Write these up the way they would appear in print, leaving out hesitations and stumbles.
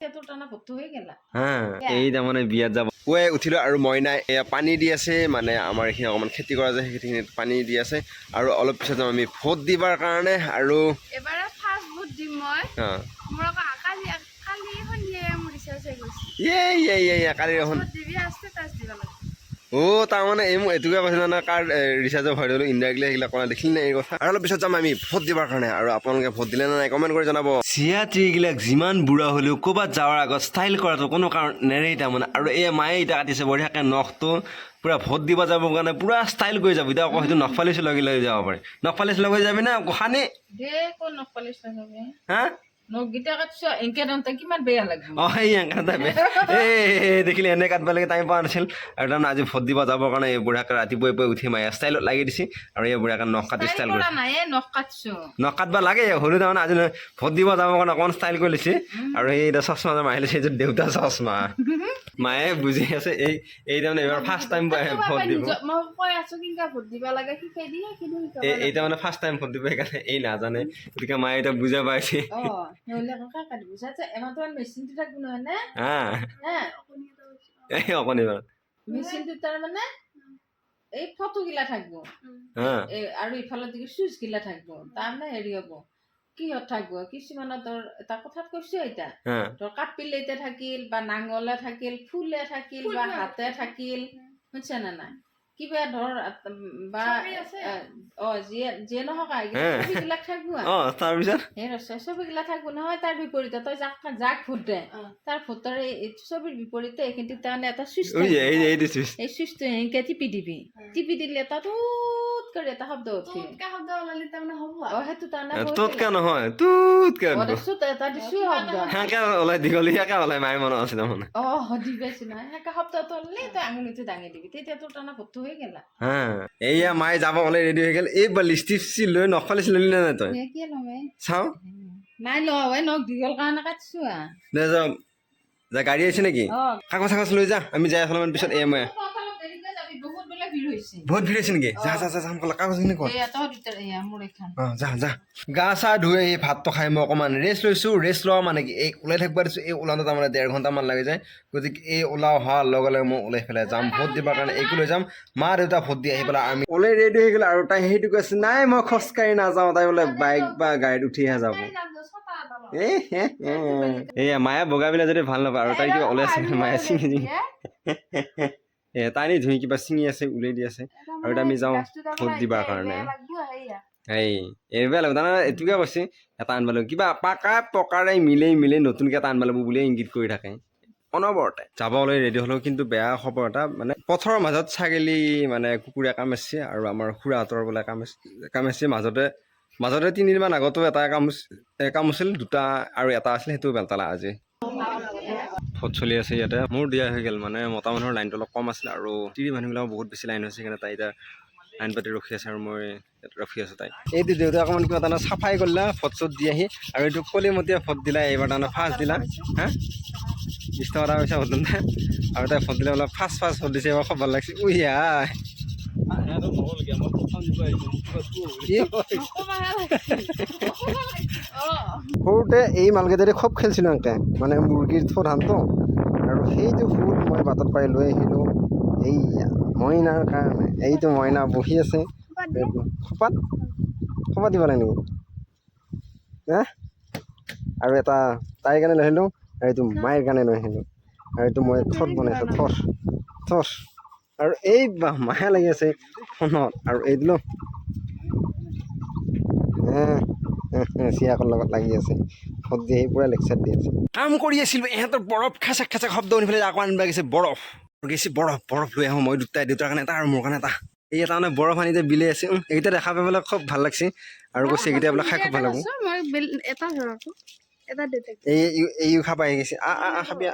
এই তাৰমানে বিয়াত যাব পুৱাই উঠিলো আৰু মইনাই এয়া পানী দি আছে মানে আমাৰ এইখিনি অকণমান খেতি কৰা যায় সেইখিনিত পানী দি আছে আৰু অলপ পিছত যাম আমি ভোট দিবৰ কাৰণে আৰু এবাৰে ফাৰ্ষ্ট ভোট দিম মই মোৰ আকৌ কালি সন্ধিয়াই মোৰ ৰিচাৰ্জ হৈ গৈছে কালি দেখোন দিবি আস্তে তাজ দিব লাগে তাৰমানে এই মোক এইটোকে কৈছে না কাৰ ৰিচাৰ্জৰ ভৰাই দিলোঁ ইনডাইৰেক্টলি সেইবিলাক কৰা দেখিলি নাই এই কথা আৰু অলপ পিছত যাম আমি ভোট দিবৰ কাৰণে আৰু আপোনালোকে ভোট দিলে নে নাই কমেণ্ট কৰি জনাব চিয়া ট্ৰিগিলাক যিমান বুঢ়া হ'লেও ক'ৰবাত যাৱাৰ আগত ষ্টাইল কৰাটো কোনো কাৰণ নেৰেই তাৰমানে আৰু এই মায়ে এতিয়া কাটিছে বঢ়িয়াকৈ নখটো পুৰা ভোট দিব যাবৰ কাৰণে পুৰা ষ্টাইল কৰি যাব এতিয়া আকৌ সেইটো নখ পালিচ লগি লৈ যাব পাৰে নখ পালিচ লগাই যাবি না গোসানী হা দেখিলে এনে কাটব লাগে টাইম পোৱা নাছিল আৰু তাৰমানে আজি ভোট দিব যাবৰ কাৰণে এই বুঢ়াকে ৰাতিপুৱাই পুৱাই উঠি মায়ে ষ্টাইলত লাগি দিছে আৰু এই বুঢ়াকে নখ কাটি ষ্টাইল কৰিছে নখ কাটব লাগে হ'লেও তাৰমানে আজি ভোট দিব যাবৰ কাৰণে অকণমান ষ্টাইল কৰি লৈছে আৰু এই এতিয়া চশমা যে মাৰি লৈছে এইযোৰ দেউতা চশমা মায়ে বুজি আছে এই তাৰমানে এইবাৰ ফাৰ্ষ্ট টাইম ভোট দিব এই তাৰমানে ফাৰ্ষ্ট টাইম ভোট দিব সেইকাৰণে এই নাজানে গতিকে মায়ে এতিয়া বুজা পাইছে অকণি মেচিনটো তাৰমানে এই ফটো গিলা থাকিব আৰু ইফালে চুইচ গিলা থাকিব তাৰমানে হেৰি হ'ব কিহত থাকিব কিছুমানৰ তোৰ এটা কথাত কৈছো এতিয়া তোৰ কাপিলেতে থাকিল বা নাঙলে থাকিল ফুলে থাকিল বা হাতে থাকিল শুনছে নে নাই কিবা ধৰ বা যিয়ে নহওক ছবিগিলাক থাকিব তাৰপিছত ছবিগিলা থাকিব নহয় তাৰ বিপৰীতে তই যাক ভোট দে তাৰ ভোটৰ এই ছবিৰ বিপৰীতে এইখিনি তাৰমানে এটা চুইচ এই চুইচটো এনেকে টিপি দিবি টিপি দিলে এটা টুট কৰি এটা শব্দ উঠে সেইটো তোতকে নহয় তোতকে এটা দিছো শব্দ সেনেকে ওলাই দীঘলীয়াকে ওলাই মায়ে মনত আছে তাৰমানে দি পাইছো নহয় সেনেকে শব্দটো ওলালে তই আঙুলিটো দাঙি দিবি তেতিয়া তোৰ তাৰমানে ভোটটো হৈ গেল এইয়া মায়ে যাব ওলাই ৰেডি হৈ গ'ল এইবাৰ লিপষ্টিক লৈ নখ পালিচ ললি নে নাই তই চাওঁ নাই লয় নখ দীঘল কাৰণে কাটিছো যা গাড়ী আহিছে নেকি কাগজ চাগজ লৈ যা আমি যাই অলপমান পিছত মই বহুত ভিৰ হৈছে নেকি যা যা যা যাম ক'লা কাগজখিনি কৰ যা গা চা ধুই আহি ভাতটো খাই মই অকণমান ৰেষ্ট লৈছোঁ ৰেষ্ট লোৱা মানে কি এই ওলাই থাকিব দিছোঁ এই ওলাওঁতে তাৰমানে 1.5 ঘণ্টামান লাগি যায় গতিকে এই ওলাও হোৱাৰ লগে লগে মই ওলাই পেলাই যাম ভোট দিবৰ কাৰণে এইটো লৈ যাম মা দেউতা ভোট দি আহি পেলাই আমি ওলাই ৰেডি হৈ গ'ল আৰু তাই সেইটো কৈছে নাই মই খোজকাঢ়ি নাযাওঁ তাই বোলে বাইক বা গাড়ীত উঠিহে যাব এয়া মায়ে বগাবিলাক যদি ভাল নাপায় আৰু তাই কিবা ওলাইছে মায়ে চিঙি তাই ধুই কিবা চিঙি আছে উলিয়াই দি আছে আৰু এতিয়া আমি যাওঁ ভোট দিবৰ কাৰণে এইবাৰ লাগিব তাৰমানে এইটোকে কৈছে এটা আনব লাগিব কিবা পকাৰে মিলে নতুনকৈ এটা আনব লাগিব বুলিয়ে ইংগিত কৰি থাকে অনবৰতে যাবলৈ ৰেডি হ'লেও কিন্তু বেয়া খবৰ এটা মানে পথৰৰ মাজত ছাগলী মানে কুকুৰে কামুৰিছে আৰু আমাৰ খুৰাহঁতৰ বোলে কামুৰিছে মাজতে 3 দিনমান আগতো এটা কামুৰিছিল দুটা আৰু এটা আছিল সেইটো বেলতালা আজি ভোট চলি আছে ইয়াতে মোৰ দিয়া হৈ গ'ল মানে মতা মানুহৰ লাইনটো অলপ কম আছিল আৰু তিৰি মানুহবিলাকৰ বহুত বেছি লাইন হৈছে সেইকাৰণে তাই এতিয়া লাইন পাতি ৰখি আছে আৰু মই ৰখি আছোঁ তাই এইটো দেউতা অকণমান কিবা তাৰমানে চাফাই কৰিলা ভোট চোট দি আহি আৰু এইটো কলিমতীয়া ভোট দিলা এইবাৰ তাৰমানে ফাৰ্ষ্ট দিলা 20 টকা পইচা ভোট দিলা আৰু তাই ভোট দিলে অলপ ফাৰ্ষ্ট ভোট দিছে এবাৰ খুব ভাল লাগিছে সৰুতে এই মালকেইটাৰে খুব খেলিছিলোঁ এনেকৈ মানে মুৰ্গীৰ থোৰ ধানটো আৰু সেইটো ফুল মই বাটত পাই লৈ আহিলোঁ এইয়া মইনাৰ কাৰণে এইটো মইনা বহি আছে খোপাত দিব লাগে নেকি আৰু এটা তাইৰ কাৰণে লৈ আহিলোঁ আৰু এইটো মায়েৰ কাৰণে লৈ আহিলোঁ আৰু এইটো মই থৰ বনাইছোঁ থৰ আৰু এই মাহে লাগি আছে ফোনত আৰু এইটো চিয়াকৰ লগত লাগি আছে ভোট দি আহি পুৰা লেকচাৰ দি আছে কাম কৰি আছিলোঁ ইহঁতৰ বৰফ খাচাক শব্দ শুনি পেলাই আকৌ আনিব গৈছে বৰফ লৈ আহোঁ মই দেউতাৰ কাৰণে এটা আৰু মোৰ কাৰণে এটা এই এটা মানে বৰফ আনিতে বিলে আছে এইকেইটা দেখা পাই পেলাই খুব ভাল লাগছে আৰু কৈছে এইকেইটা বোলে খাই খুব ভাল লাগব এই খাব আহি গৈছে খাবি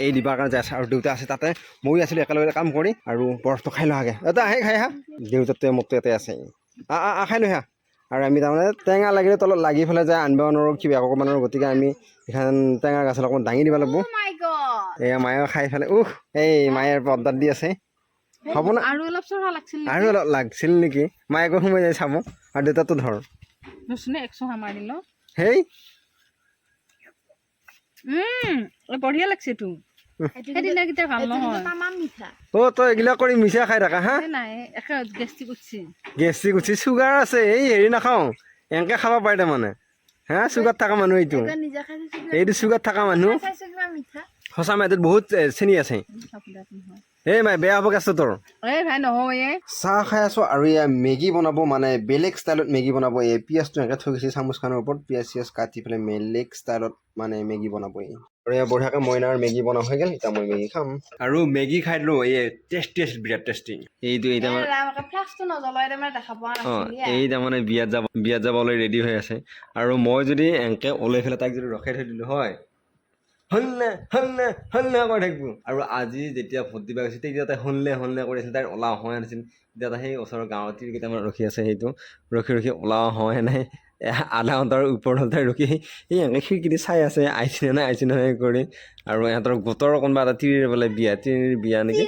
এই দিবাৰ কাৰণে যাই আছে আৰু দেউতা আছে তাতে ময়ো আছিলোঁ একেলগে কাম কৰি আৰু বৰফটো খাই লোৱাগে এটা খাই হা দেউতাতে মোকটো ইয়াতে আছে খাই লৈ হা আৰু আমি তাৰমানে টেঙা লাগিলে তলত লাগি পেলাই যায় আনিব নোৱাৰোঁ কিবা অকণমানৰ গতিকে আমি এইখন টেঙাৰ গাছত অকণমান দাঙি দিব লাগিব এয়া মায়েও খাই পেলাই এই মায়ে পৰ্দাত দি আছে হ'ব না আৰু অলপ লাগছিল নেকি মায়ে আকৌ সোমাই যায় চাব আৰু দেউতাতো ধৰ সেই বঢ়িয়া লাগছে তো সেইদিনা কেইটা ভাল নহয় তামাম মিঠা অ' তই এইগিলা কৰি মিছা খাই থাকা হা নাই একে গেষ্টিক উঠছি গেষ্ট্ৰিক উঠি চুগাৰ আছে এই হেৰি নাখাওঁ এনেকে খাব পাৰে তাৰমানে হা চুগাৰ থকা মানুহ এইটো নিজে খাই এইটো চুগাৰ থকা মানুহ চাইছো কিবা মিঠা সঁচা মাইটোত বহুত চেনি আছে এই মাই বেয়া হ'ব গেছটো তোৰ এই ভাই নহয় চাহ খাই আছোঁ আৰু এয়া মেগী বনাব মানে বেলেগ ষ্টাইলত মেগী বনাব এই পিঁয়াজটো এনেকৈ থৈ গৈছে চামুচখনৰ ওপৰত পিঁয়াজ চিয়াজ কাটি পেলাই বেলেগ ষ্টাইলত মানে মেগী বনাব আৰু এয়া বঢ়িয়াকৈ মইনাৰ মেগী বনোৱা হৈ গ'ল এতিয়া মই মেগী খাম আৰু মেগী খাই দিলোঁ এই টেষ্টি আছিল বিৰাট টেষ্টি এইটো এতিয়া ফ্লাক্সটো নজ্বলাই তাৰমানে দেখা পোৱা অঁ নাছিলি এই তাৰমানে বিয়াত যাবলৈ ৰেডি হৈ আছে আৰু মই যদি এনেকৈ ওলাই পেলাই তাইক যদি ৰখাই থৈ দিলোঁ হয় হলনে হলনে হলনে কৰি থাকিব আৰু আজি যেতিয়া ভোট দিবা গৈছে তেতিয়া তাই হলনে হলনে কৰি আছিল তাইৰ ওলা হোৱাই নাছিল এতিয়া তাই সেই ওচৰৰ গাঁৱৰ কেইটামান ৰখি আছে সেইটো ৰখি ওলা হোৱাই নাই আধা ঘণ্টাৰ ওপৰত তাই ৰখি এই এনেকৈ খিৰিকীদি চাই আছে আহিছেনে নাই কৰি আৰু ইহঁতৰ গোটৰ কোনোবা এটা তিৰিৰ বোলে তিৰিৰ বিয়া নেকি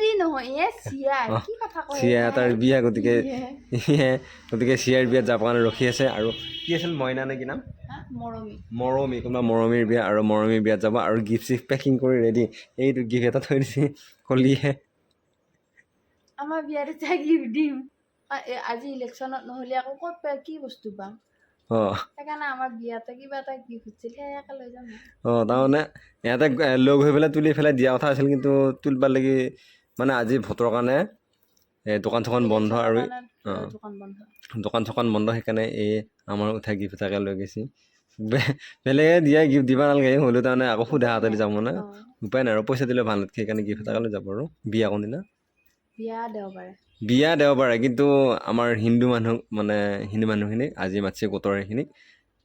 চিয়া তাৰ বিয়া গতিকে চিয়াৰ বিয়াত যাব কাৰণে ৰখি আছে আৰু কি আছিল মইনা নে কি নাম মৰমী কোনোবা মৰমীৰ বিয়া আৰু মৰমীৰ বিয়াত যাব আৰু গিফ্ট চিফ্ট পেকিং কৰি ৰেডি এইটো গিফ্ট এটা থৈ দিছে কলিহে আমাৰ বিয়াত এটা গিফ্ট দিম আজি ইলেকশ্যনত নহ'লে আকৌ ক'ত কি বস্তু পাম অঁ সেইকাৰণে আমাৰ বিয়াতে কিবা এটা গিফ্ট হৈছিল সেয়াকে লৈ যাম অঁ তাৰমানে ইহঁতে লগ হৈ পেলাই তুলি পেলাই দিয়া কথা আছিল কিন্তু তুলিবাৰ লাগি মানে আজি ভোটৰ কাৰণে দোকান চোকান বন্ধ আৰু দোকান চোকান বন্ধ সেইকাৰণে এই আমাৰ উঠাই গিফ্ট এটাকে লৈ গৈছে বেলেগে দিয়া গিফ্ট দিব নালাগে হ'লেও তাৰমানে আকৌ সুধা হাতেদি যাব মানে উপায় নাই আৰু পইচা দিলে ভাল সেইকাৰণে গিফ্ট এটাকে লৈ যাব আৰু বিয়া কোনদিনা বিয়া দেওবাৰে কিন্তু আমাৰ হিন্দু মানুহখিনিক আজি মাতিছে গোটৰ সেইখিনিক